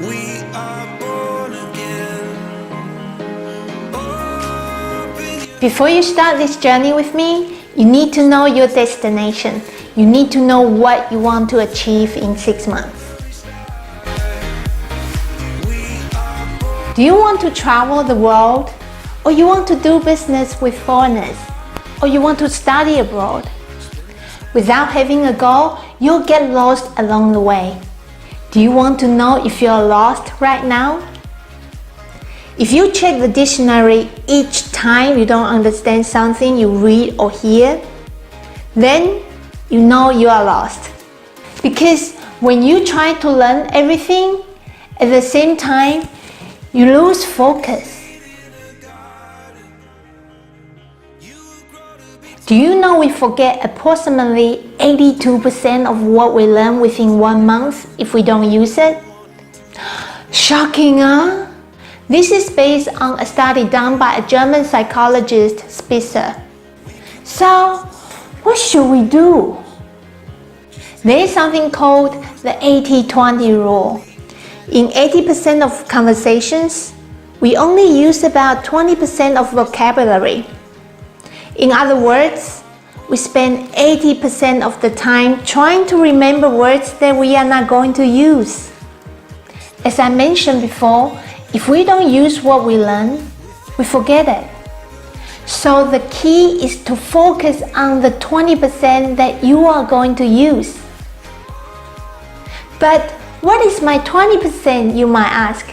We are born again. Before you start this journey with me, you need to know your destination. You need to know what you want to achieve in 6 months. Do you want to travel the world? Or you want to do business with foreigners? Or you want to study abroad? Without having a goal, you'll get lost along the way. Do you want to know if you're lost right now? If you check the dictionary each time you don't understand something you read or hear, then you know you are lost. Because when you try to learn everything at the same time, you lose focus. Do you know we forget approximately 82% of what we learn within 1 month if we don't use it? Shocking, huh? This is based on a study done by a German psychologist, Spitzer. So, what should we do? There is something called the 80-20 rule. In 80% of conversations, we only use about 20% of vocabulary. In other words, we spend 80% of the time trying to remember words that we are not going to use. As I mentioned before, if we don't use what we learn, we forget it. So the key is to focus on the 20% that you are going to use. But what is my 20%, you might ask?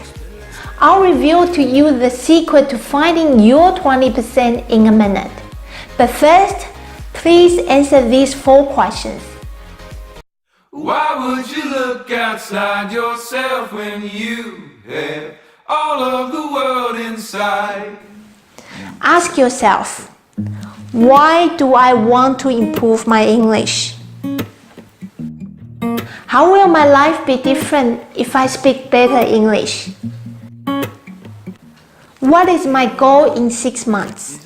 I'll reveal to you the secret to finding your 20% in a minute. But first, please answer these 4 questions. Why would you look outside yourself when you have all of the world inside? Ask yourself, why do I want to improve my English? How will my life be different if I speak better English? What is my goal in 6 months?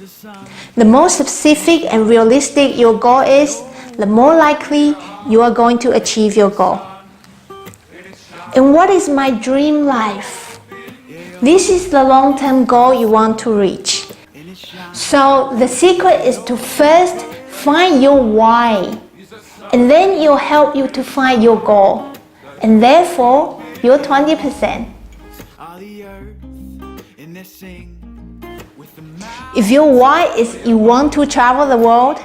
The more specific and realistic your goal is, the more likely you are going to achieve your goal. And what is my dream life? This is the long-term goal you want to reach. So the secret is to first find your why, and then it'll help you to find your goal, and therefore your 20%. If your why is you want to travel the world,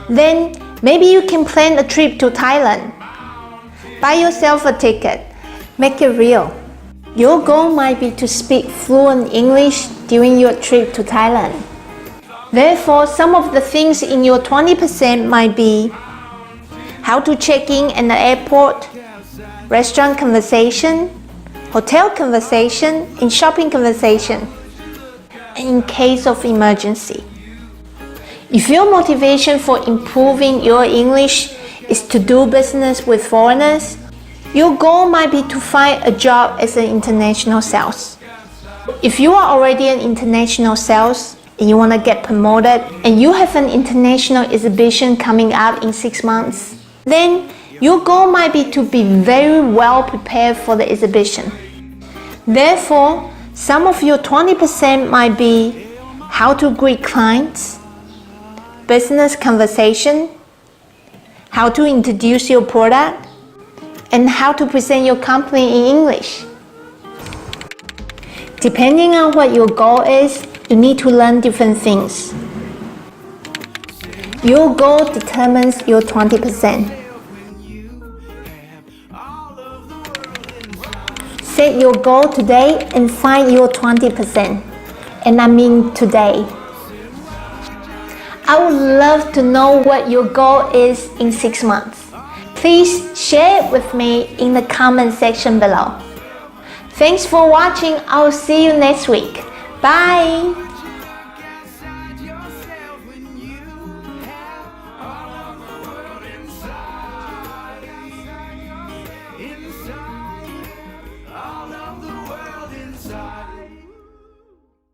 then maybe you can plan a trip to Thailand. Buy yourself a ticket. Make it real. Your goal might be to speak fluent English during your trip to Thailand. Therefore, some of the things in your 20% might be how to check in at the airport, restaurant conversation, hotel conversation, and shopping conversation, in case of emergency. If your motivation for improving your English is to do business with foreigners, your goal might be to find a job as an international sales. If you are already an international sales and you want to get promoted and you have an international exhibition coming up in 6 months, then your goal might be to be very well prepared for the exhibition. Therefore, some of your 20% might be how to greet clients, business conversation, how to introduce your product, and how to present your company in English. Depending on what your goal is, you need to learn different things. Your goal determines your 20%. Set your goal today and find your 20%. And I mean today. I would love to know what your goal is in 6 months. Please share it with me in the comment section below. Thanks for watching. I'll see you next week. Bye!